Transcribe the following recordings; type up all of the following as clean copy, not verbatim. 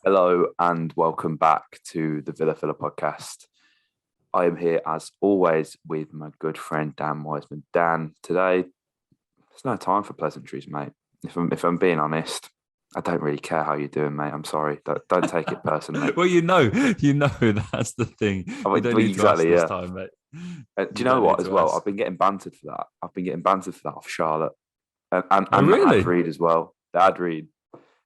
Hello and welcome back to the Villa Filler podcast. I am here as always with my good friend Dan Wiseman. Dan, today there's no time for pleasantries, mate. If I'm being honest, I don't really care how you're doing, mate. I'm sorry. Don't take it personally. Well, that's the thing. You don't need to ask this time, mate. Do you know what? As well, I've been getting bantered for that. Off Charlotte and really? the ad read as well. The ad read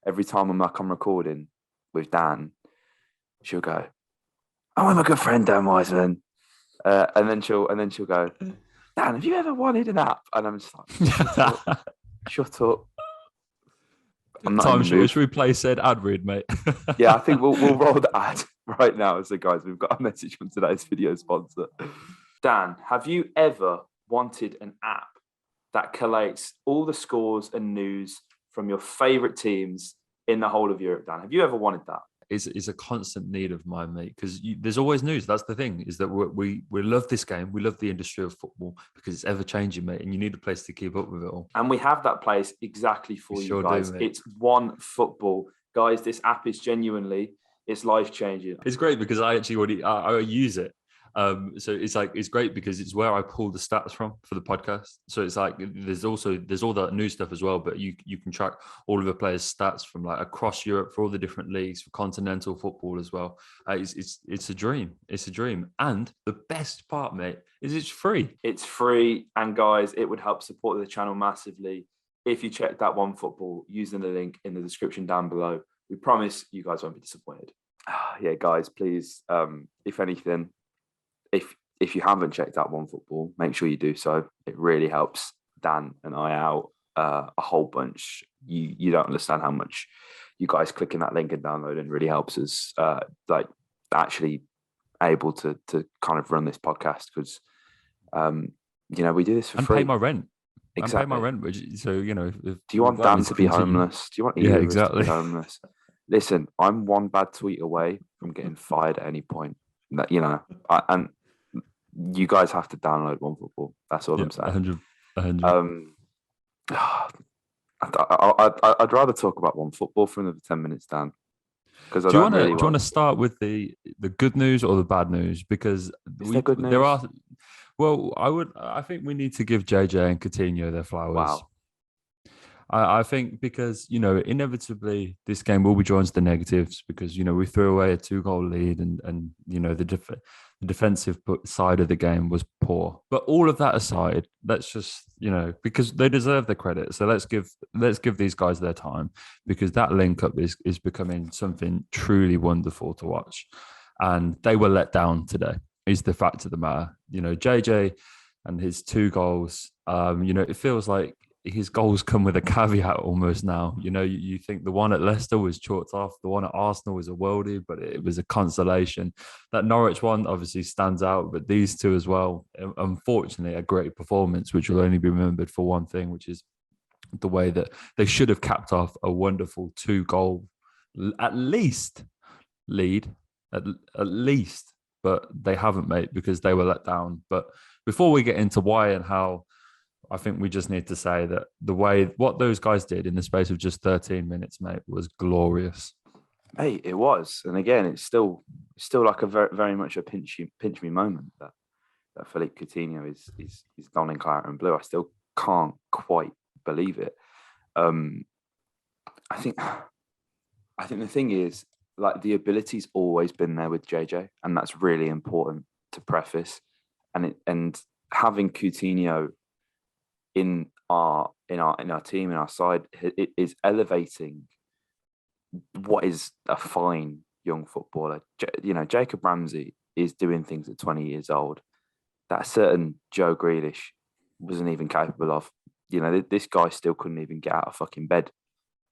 every time I'm recording with Dan, she'll go, "Oh, I'm a good friend, Dan Wiseman," and then she'll go, "Dan, have you ever wanted an app?" And I'm just like, "Shut up." Should we play said ad read, mate? Yeah, I think we'll roll the ad right now. So, guys, we've got a message from today's video sponsor. Dan, have you ever wanted an app that collates all the scores and news from your favourite teams in the whole of Europe, Dan? Have you ever wanted that? It's a constant need of mine, mate, because there's always news. That's the thing, is that we love this game. We love the industry of football because it's ever changing, mate, and you need a place to keep up with it all. And we have that place exactly for you guys. It's OneFootball. Guys, this app is it's life-changing. It's great because I use it. So it's great because it's where I pull the stats from for the podcast. So it's like there's all that new stuff as well, but you can track all of the players' stats from like across Europe for all the different leagues, for continental football as well. It's a dream. It's a dream. And the best part, mate, is it's free. It's free, and guys, it would help support the channel massively if you check that OneFootball using the link in the description down below. We promise you guys won't be disappointed. Yeah, guys, please, if anything, if you haven't checked out OneFootball, make sure you do so. It really helps Dan and I out a whole bunch. You don't understand how much you guys clicking that link and downloading really helps us actually able to kind of run this podcast because we do this for free. Pay my rent. Exactly. And pay my rent. So do you want Dan to be homeless? Do you want either to be homeless? Listen, I'm one bad tweet away from getting fired at any point. And you guys have to download OneFootball. That's all I'm saying. 100. I'd rather talk about OneFootball for another 10 minutes, Dan. Do you want to start with the good news or the bad news? Because good news? There are. Well, I think we need to give JJ and Coutinho their flowers. Wow. I think because, inevitably this game will be drawn to the negatives because, we threw away a 2-goal lead and the defensive side of the game was poor. But all of that aside, let's just, because they deserve the credit. So let's give these guys their time because that link up is becoming something truly wonderful to watch. And they were let down today is the fact of the matter. JJ and his 2 goals, it feels like his goals come with a caveat almost now. You think the one at Leicester was chalked off. The one at Arsenal was a worldie, but it was a consolation. That Norwich one obviously stands out, but these two as well, unfortunately, a great performance, which will only be remembered for one thing, which is the way that they should have capped off a wonderful 2-goal, at least lead, at least, but they haven't, mate, because they were let down. But before we get into why and how, I think we just need to say that what those guys did in the space of just 13 minutes, mate, was glorious. Hey, it was, and again, it's still like a very, very much a pinch me moment that Philippe Coutinho is donning claret and blue. I still can't quite believe it. I think the thing is, like, the ability's always been there with JJ, and that's really important to preface. And having Coutinho in our team, in our side, it is elevating what is a fine young footballer. Jacob Ramsey is doing things at 20 years old that a certain Joe Grealish wasn't even capable of. This guy still couldn't even get out of fucking bed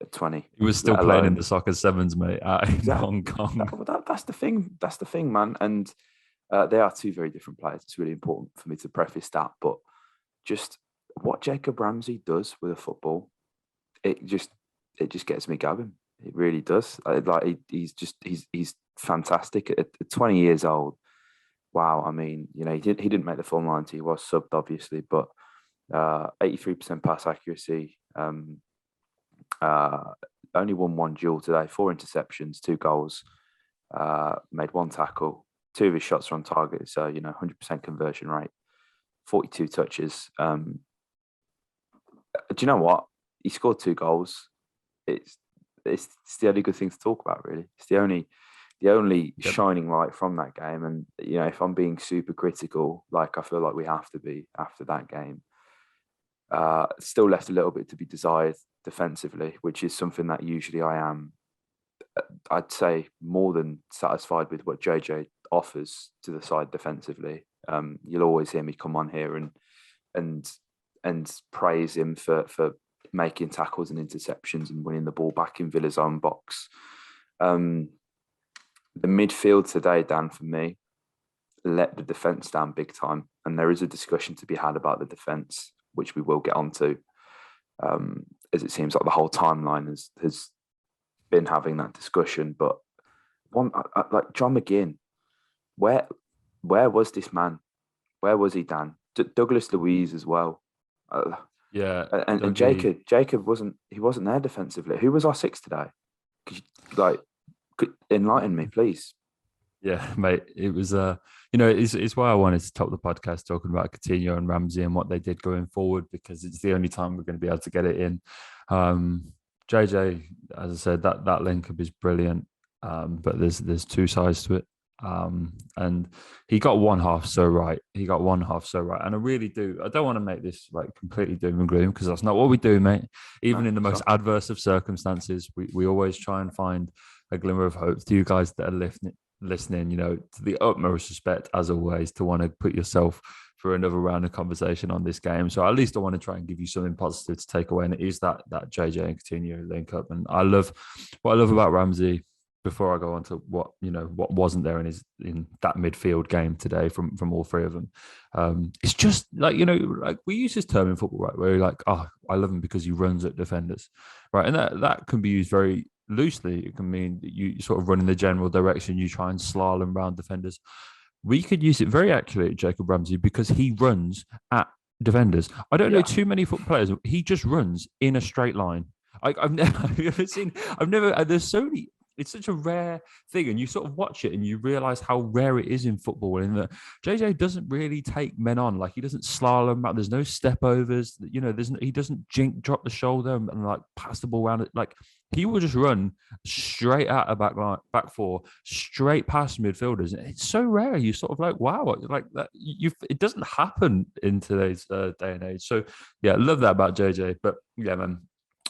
at 20. He was still playing in the soccer sevens, mate, in Hong Kong. That's the thing. That's the thing, man. And they are two very different players. It's really important for me to preface that. But just what Jacob Ramsey does with a football, it just gets me going. It really does. He's fantastic at 20 years old. Wow. I mean, he didn't make the full 90. He was subbed, obviously, but 83% pass accuracy, only won one duel today, 4 interceptions, 2 goals, made 1 tackle, 2 of his shots were on target. So, 100% conversion rate, 42 touches. Do you know what? He scored 2 goals. It's the only good thing to talk about, really. It's the only shining light from that game. And, if I'm being super critical, like I feel like we have to be after that game, still left a little bit to be desired defensively, which is something that usually I am, I'd say, more than satisfied with what JJ offers to the side defensively. You'll always hear me come on here and praise him for making tackles and interceptions and winning the ball back in Villa's own box. The midfield today, Dan, for me, let the defence down big time. And there is a discussion to be had about the defence, which we will get onto, as it seems like the whole timeline has been having that discussion. But like John McGinn, where was this man? Where was he, Dan? Douglas Luiz as well. And Jacob wasn't there defensively. Who was our 6 today? Could enlighten me, please. Yeah, mate. It was it's why I wanted to top the podcast talking about Coutinho and Ramsey and what they did going forward, because it's the only time we're going to be able to get it in. JJ, as I said, that link up is brilliant, but there's 2 sides to it. And he got one half so right. And I really do. I don't want to make this like completely doom and gloom, because that's not what we do, mate. Even in the most adverse of circumstances, we always try and find a glimmer of hope. To you guys that are listening, to the utmost respect, as always, to want to put yourself for another round of conversation on this game. So at least I want to try and give you something positive to take away, and it is that JJ and Coutinho link up. And what I love about Ramsey, before I go on to what wasn't there in that midfield game today from all 3 of them, it's just like, like we use this term in football, right, where you're like, oh, I love him because he runs at defenders, right? And that can be used very loosely. It can mean that you sort of run in the general direction, you try and slalom around defenders. We could use it very accurately, Jacob Ramsey, because he runs at defenders. I don't know too many football players. He just runs in a straight line. There's so many. It's such a rare thing, and you sort of watch it and you realize how rare it is in football. In that JJ doesn't really take men on, like he doesn't slalom out. There's no step overs. He doesn't drop the shoulder and like pass the ball around it. Like he will just run straight at a back 4, straight past midfielders. And it's so rare. You sort of like, wow, like that. It doesn't happen in today's day and age. So yeah, I love that about JJ. But yeah, man.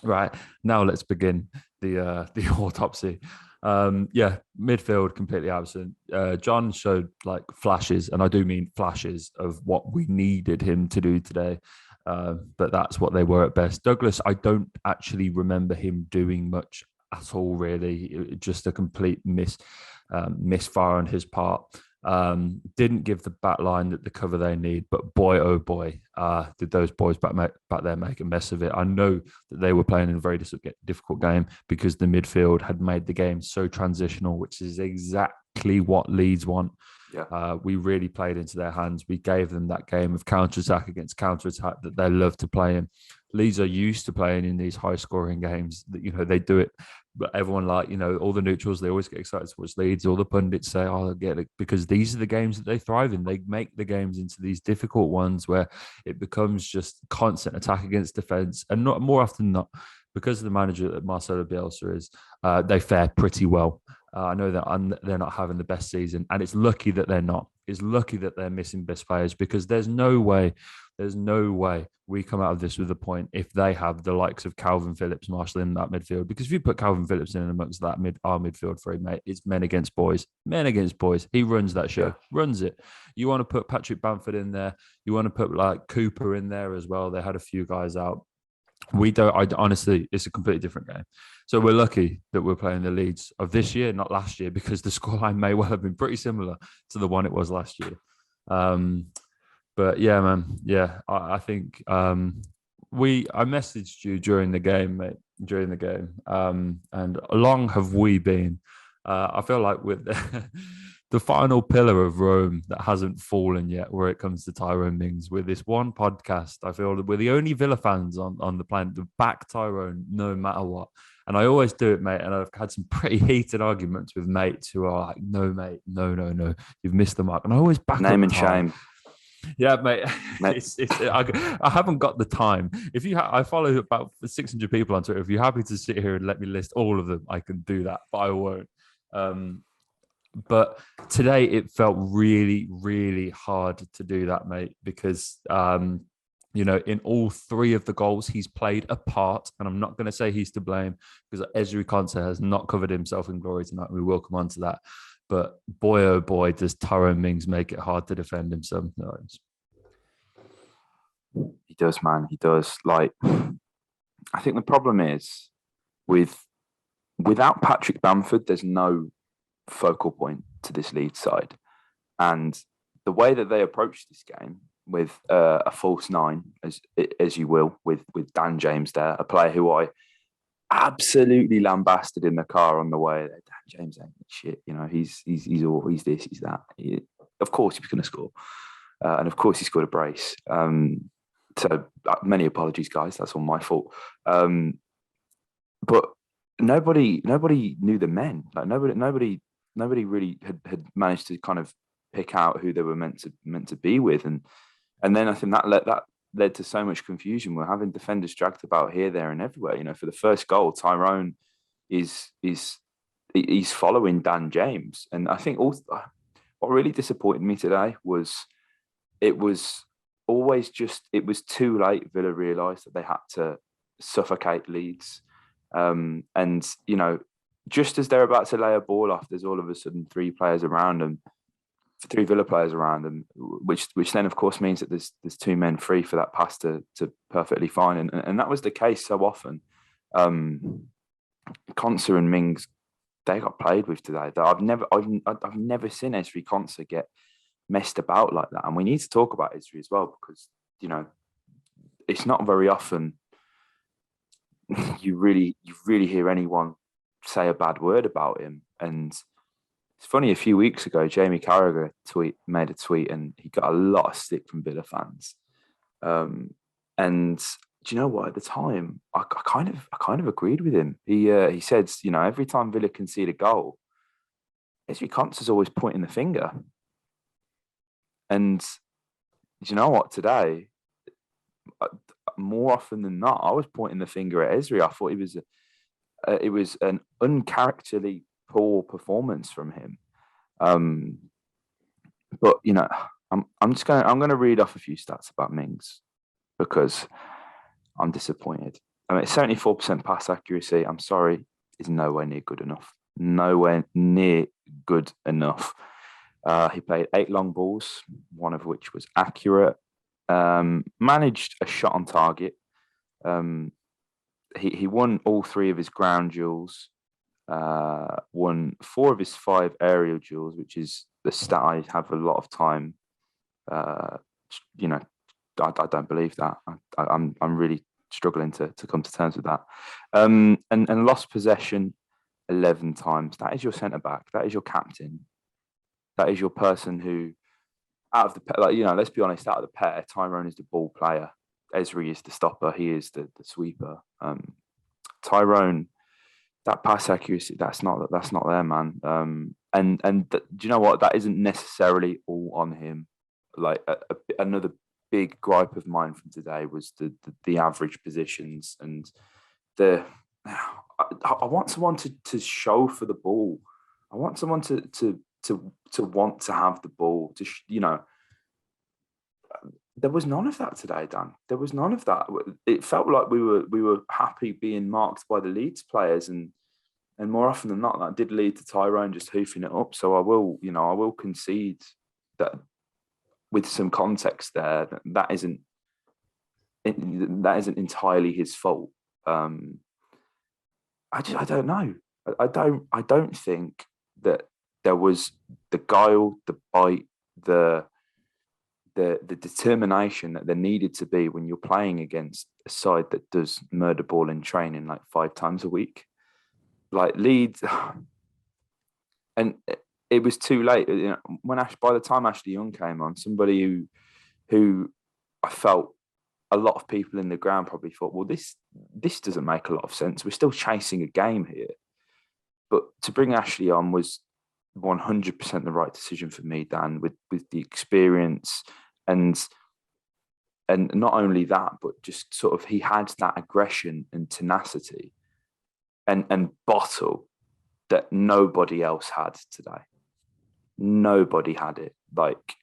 Right, now let's begin the autopsy. Midfield completely absent. John showed like flashes, and I do mean flashes, of what we needed him to do today. But that's what they were at best. Douglas, I don't actually remember him doing much at all, really. Just a complete misfire on his part. Didn't give the back line the cover they need, but boy, oh boy, did those boys back there make a mess of it. I know that they were playing in a very difficult game, because the midfield had made the game so transitional, which is exactly what Leeds want. Yeah. We really played into their hands. We gave them that game of counter-attack against counter-attack that they love to play in. Leeds are used to playing in these high-scoring games. That they do it. But everyone, all the neutrals, they always get excited to watch Leeds. All the pundits say, oh, they'll get it, because these are the games that they thrive in. They make the games into these difficult ones where it becomes just constant attack against defence. And not more often than not, because of the manager that Marcelo Bielsa is, they fare pretty well. I know that they're not having the best season, and it's lucky that they're not. It's lucky that they're missing best players, because there's no way we come out of this with a point if they have the likes of Calvin Phillips marshalling in that midfield. Because if you put Calvin Phillips in amongst that our midfield three, mate, it's men against boys. Men against boys. He runs that show, runs it. You want to put Patrick Bamford in there. You want to put like Cooper in there as well. They had a few guys out. We don't. Honestly, it's a completely different game. So we're lucky that we're playing the Leeds of this year, not last year, because the scoreline may well have been pretty similar to the one it was last year. But yeah, man. Yeah, I think I messaged you during the game, mate. During the game, and long have we been? I feel like with the final pillar of Rome that hasn't fallen yet, where it comes to Tyrone Mings. With this one podcast, I feel that we're the only Villa fans on the planet to back Tyrone no matter what. And I always do it, mate. And I've had some pretty heated arguments with mates who are like, no, mate, no, you've missed the mark. And I always back Name up and Ty. shame. Yeah, mate. Mate. I haven't got the time. If you, I follow about 600 people on Twitter. If you're happy to sit here and let me list all of them, I can do that, but I won't. But today it felt really, really hard to do that, mate, because in all three of the goals, he's played a part, and I'm not going to say he's to blame because Ezri Konsa has not covered himself in glory tonight. We will come on to that. But boy, oh boy, does Tyrone Mings make it hard to defend him sometimes. He does, man. He does. Like, I think the problem is without Patrick Bamford, there's no focal point to this Leeds side. And the way that they approach this game with a false nine, as you will, with Dan James there, a player who I absolutely lambasted in the car on the way. Dan James ain't shit, he's this, he's that. Of course he was going to score, and of course he scored a brace. So many apologies, guys. That's all my fault. But nobody knew the men. Like nobody really had managed to kind of pick out who they were meant to be with, and then I think that led to so much confusion. We're having defenders dragged about here, there, and everywhere. For the first goal, Tyrone is following Dan James, and I think also what really disappointed me today was it was too late. Villa realised that they had to suffocate Leeds, and just as they're about to lay a ball off, there's all of a sudden three Villa players around them, which then of course means that there's two men free for that pass to perfectly fine, and that was the case so often. Konsa and Mings, they got played with today. I've never seen Ezri Konsa get messed about like that, and we need to talk about Ezri as well because it's not very often you really hear anyone say a bad word about him. And it's funny, a few weeks ago, Jamie Carragher made a tweet and he got a lot of stick from Villa fans. And do you know what? At the time, I kind of agreed with him. He said, every time Villa concede a goal, Ezri Konsa's always pointing the finger. And do you know what? Today, more often than not, I was pointing the finger at Ezri. I thought it was an uncharacterly poor performance from him. But I'm going to read off a few stats about Mings because I'm disappointed. I mean, 74% pass accuracy, I'm sorry, is nowhere near good enough. Nowhere near good enough. He played 8 long balls, one of which was accurate. Managed a shot on target. He won all 3 of his ground duels. Won 4 of his 5 aerial duels, which is the stat I have a lot of time. I don't believe that. I'm really struggling to come to terms with that. And lost possession 11 times. That is your centre back. That is your captain. That is your person who, out of the let's be honest, out of the pair, Tyrone is the ball player. Ezri is the stopper. He is the sweeper. Tyrone, that pass accuracy, that's not there, man. Do you know what? That isn't necessarily all on him. Like another big gripe of mine from today was the average positions and I want someone to show for the ball. I want someone to want to have the ball. There was none of that today, Dan. There was none of that. It felt like we were happy being marked by the Leeds players, and more often than not, that did lead to Tyrone just hoofing it up. So I will concede that with some context there, that isn't entirely his fault. I don't know. I don't think that there was the guile, the bite, the determination that there needed to be when you're playing against a side that does murder ball in training like 5 times a week, like Leeds. And it was too late. By the time Ashley Young came on, somebody who I felt a lot of people in the ground probably thought, well, this doesn't make a lot of sense. We're still chasing a game here. But to bring Ashley on was 100% the right decision for me, Dan, with the experience and not only that, but just sort of he had that aggression and tenacity and bottle that nobody else had today. Nobody had it. Like,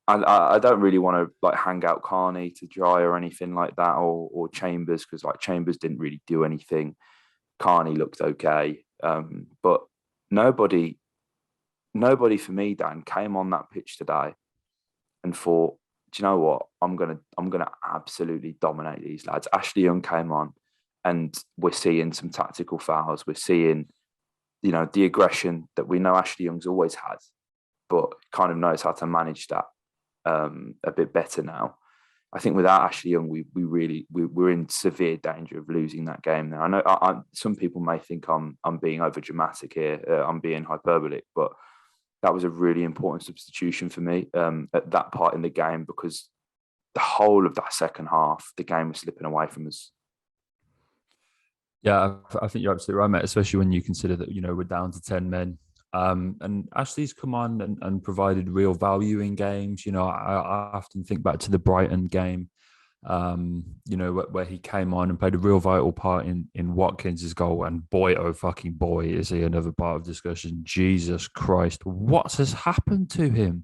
I don't really want to like hang out Carney to dry or anything like that, or Chambers, because like Chambers didn't really do anything. Carney looked okay, but nobody for me, Dan, came on that pitch today and thought, do you know what? I'm gonna absolutely dominate these lads. Ashley Young came on, and we're seeing some tactical fouls. We're seeing, you know, the aggression that we know Ashley Young's always had, but kind of knows how to manage that a bit better now. I think without Ashley Young, we're in severe danger of losing that game now. I know some people may think I'm being over dramatic here. I'm being hyperbolic, but that was a really important substitution for me at that part in the game, because the whole of that second half, the game was slipping away from us. Yeah, I think you're absolutely right, mate, especially when you consider that, you know, we're down to 10 men. And Ashley's come on and provided real value in games. You know, I often think back to the Brighton game, you know, where he came on and played a real vital part in Watkins' goal. And boy, oh fucking boy, is he another part of discussion. Jesus Christ, what has happened to him?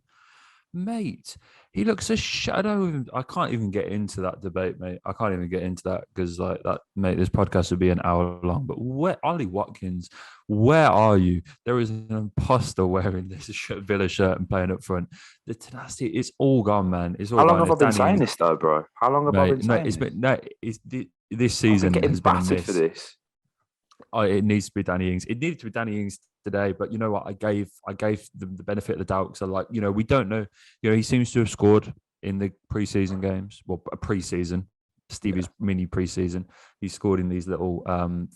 Mate, he looks a shadow. I can't even get into that debate, mate. I can't even get into that because, like, that, mate, this podcast would be an hour long. But where, Ollie Watkins, where are you? There is an imposter wearing this Villa shirt and playing up front. The tenacity, it's all gone, man. It's all How long gone. have I been saying this, though, bro? How long have I been saying this? This season I've been has getting been a battered miss. for this. Oh, it needs to be Danny Ings. It needed to be Danny Ings today, but you know what? I gave the benefit of the doubt because, like, you know, we don't know. You know, he seems to have scored in the preseason games. Well, a preseason, Stevie's mini preseason. He scored in these little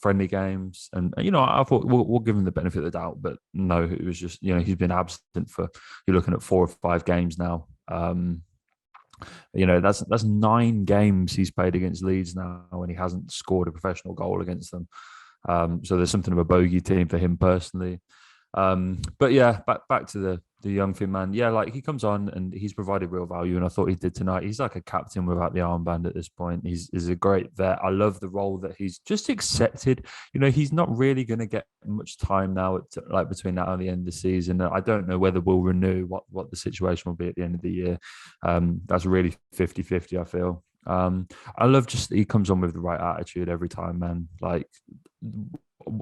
friendly games, and you know, I thought we'll give him the benefit of the doubt, but no, it was just, you know, he's been absent for, you're looking at 4 or 5 games now. You know, that's 9 games he's played against Leeds now, and he hasn't scored a professional goal against them. So there's something of a bogey team for him personally. But yeah, back to the young thing, man. Yeah, like, he comes on and he's provided real value, and I thought he did tonight. He's like a captain without the armband at this point. He's a great vet. I love the role that he's just accepted. You know, he's not really going to get much time now, like between now and the end of the season. I don't know whether we'll renew, what the situation will be at the end of the year. That's really 50-50, I feel. I love just that he comes on with the right attitude every time, man. Like,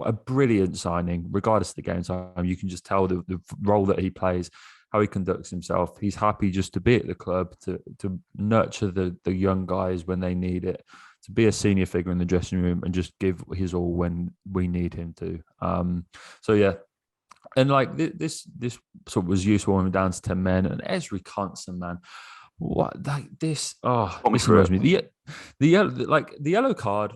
a brilliant signing, regardless of the game time. You can just tell the role that he plays, how he conducts himself. He's happy just to be at the club, to nurture the young guys when they need it, to be a senior figure in the dressing room and just give his all when we need him to. So yeah. And like this sort of was useful when we're down to 10 men. And Ezri Conson, man, what, like this? Oh, this annoys me. The yellow card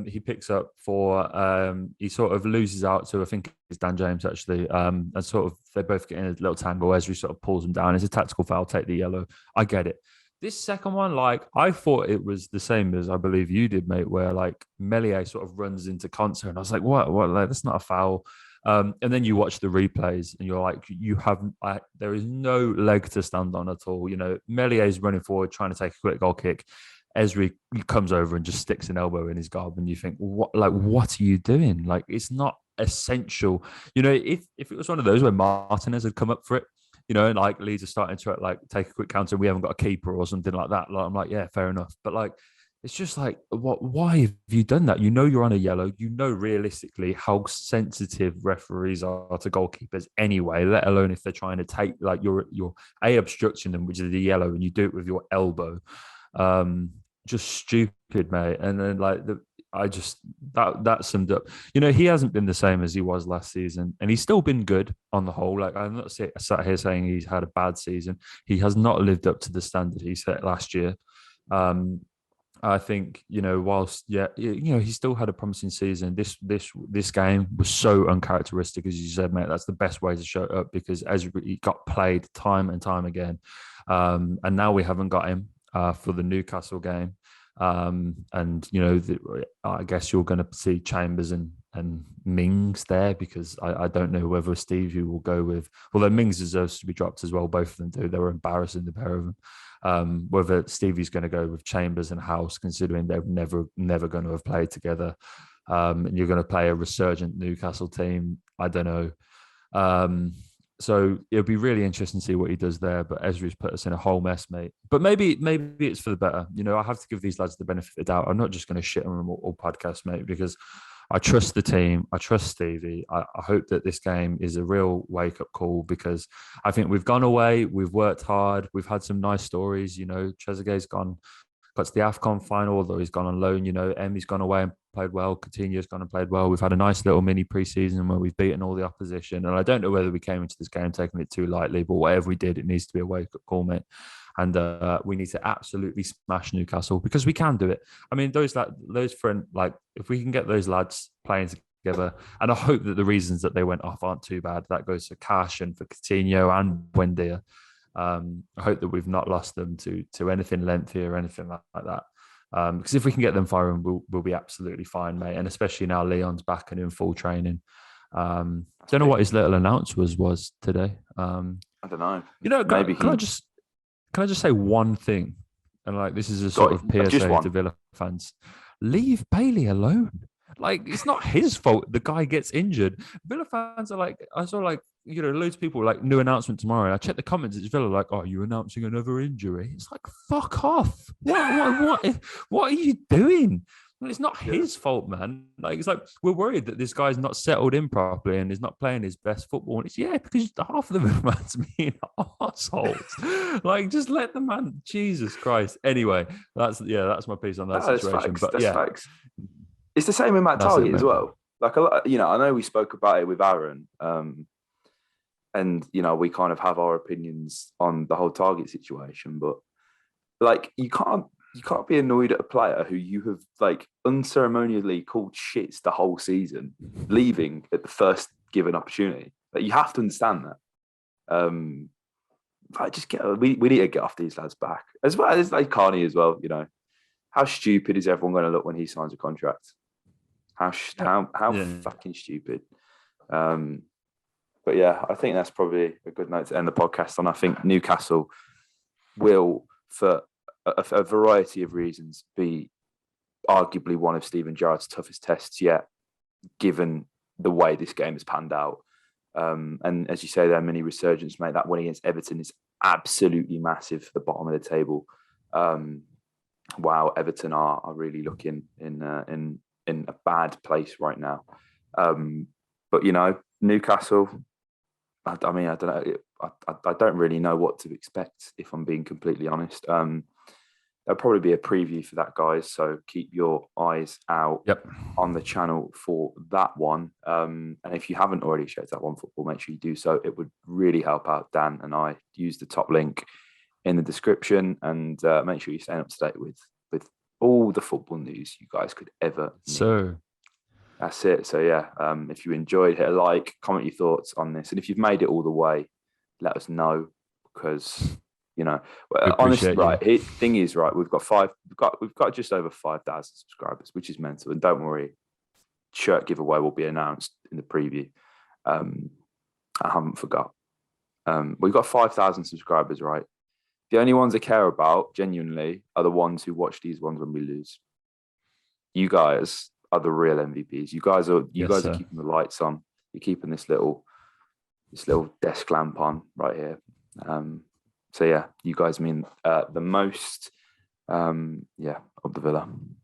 he picks up for he sort of loses out to, I think it's Dan James actually, and sort of they both get in a little tangle. Ezri sort of pulls him down. It's a tactical foul. Take the yellow. I get it. This second one, like, I thought it was the same as I believe you did, mate, where like Melier sort of runs into Concer, and I was like, what? Like, that's not a foul. And then you watch the replays and you're like, there is no leg to stand on at all. You know, Melier's running forward, trying to take a quick goal kick. Ezri comes over and just sticks an elbow in his gob, and you think, what are you doing? Like, it's not essential. You know, if it was one of those where Martinez had come up for it, you know, and like Leeds are starting to like take a quick counter, we haven't got a keeper or something like that. Like, I'm like, yeah, fair enough. But like, it's just like, why have you done that? You know, you're on a yellow. You know, realistically, how sensitive referees are to goalkeepers anyway, let alone if they're trying to take, like, you're obstructing them, which is the yellow, and you do it with your elbow. Just stupid, mate. And then like that summed up. You know, he hasn't been the same as he was last season, and he's still been good on the whole. Like, I'm not sat here saying he's had a bad season. He has not lived up to the standard he set last year. I think, you know, whilst, yeah, you know, he still had a promising season. This game was so uncharacteristic, as you said, mate. That's the best way to show it up, because Ezri got played time and time again, and now we haven't got him. for the Newcastle game. And I guess you're going to see Chambers and Mings there, because I don't know whether Stevie will go with. Although Mings deserves to be dropped as well, both of them do. They were embarrassing, the pair of them. Whether Stevie's going to go with Chambers and House, considering they're never going to have played together, and you're going to play a resurgent Newcastle team. I don't know. So it'll be really interesting to see what he does there. But Ezri's put us in a whole mess, mate. But maybe it's for the better. I have to give these lads the benefit of the doubt. I'm not just going to shit on them all podcast, mate, because I trust the team. I trust Stevie. I hope that this game is a real wake-up call, because I think we've gone away. We've worked hard. We've had some nice stories. Trezeguet's got to the AFCON final, although he's gone on loan. Emmy's gone away and played well. Coutinho's gone and played well. We've had a nice little mini pre-season where we've beaten all the opposition. And I don't know whether we came into this game taking it too lightly, but whatever we did, it needs to be a wake-up call, mate. And we need to absolutely smash Newcastle, because we can do it. I mean, those friends, if we can get those lads playing together, and I hope that the reasons that they went off aren't too bad. That goes for Cash and for Coutinho and Buendia. I hope that we've not lost them to anything lengthy or anything like that. Because if we can get them firing, we'll be absolutely fine, mate. And especially now Leon's back and in full training. Don't know what his little announcement was today. I don't know. Maybe can I just say one thing? And this is a sort of PSA to Villa fans. Leave Bailey alone. It's not his fault the guy gets injured. Villa fans are I saw loads of people new announcement tomorrow. I checked the comments. It's Villa oh, you're announcing another injury. It's fuck off. What are you doing? Well, it's not his fault, man. It's we're worried that this guy's not settled in properly and is not playing his best football. And it's because half of the man's being arseholes. Just let the man. Jesus Christ. Anyway, that's my piece on that situation. Facts. That's facts. It's the same with Matt Target as well. I know we spoke about it with Aaron, and we kind of have our opinions on the whole Target situation, but you can't be annoyed at a player who you have unceremoniously called shits the whole season, leaving at the first given opportunity. You have to understand that. We need to get off these lads back, as well as Carney as well. How stupid is everyone going to look when he signs a contract? How fucking stupid. But yeah, I think that's probably a good note to end the podcast on. I think Newcastle will, for a variety of reasons, be arguably one of Steven Gerrard's toughest tests yet, given the way this game has panned out. And as you say, there are many resurgence, mate. That win against Everton is absolutely massive for the bottom of the table. Wow, Everton are really looking in a bad place right now. But Newcastle, I don't know. I don't really know what to expect, if I'm being completely honest. There'll probably be a preview for that, guys. So keep your eyes out on the channel for that one. And if you haven't already checked out OneFootball, make sure you do so. It would really help out Dan and I. Use the top link in the description, and make sure you're staying up to date with all the football news you guys could ever need. So that's it. So yeah, if you enjoyed, hit a like, comment your thoughts on this, and if you've made it all the way, let us know, because honestly, right. Thing is, right, we've got just over 5,000 subscribers, which is mental. And don't worry, shirt giveaway will be announced in the preview. I haven't forgot. We've got 5,000 subscribers, right? The only ones I care about, genuinely, are the ones who watch these ones when we lose. You guys are the real MVPs. You guys are keeping the lights on. You're keeping this little desk lamp on right here. So yeah, you guys mean the most. Of the Villa.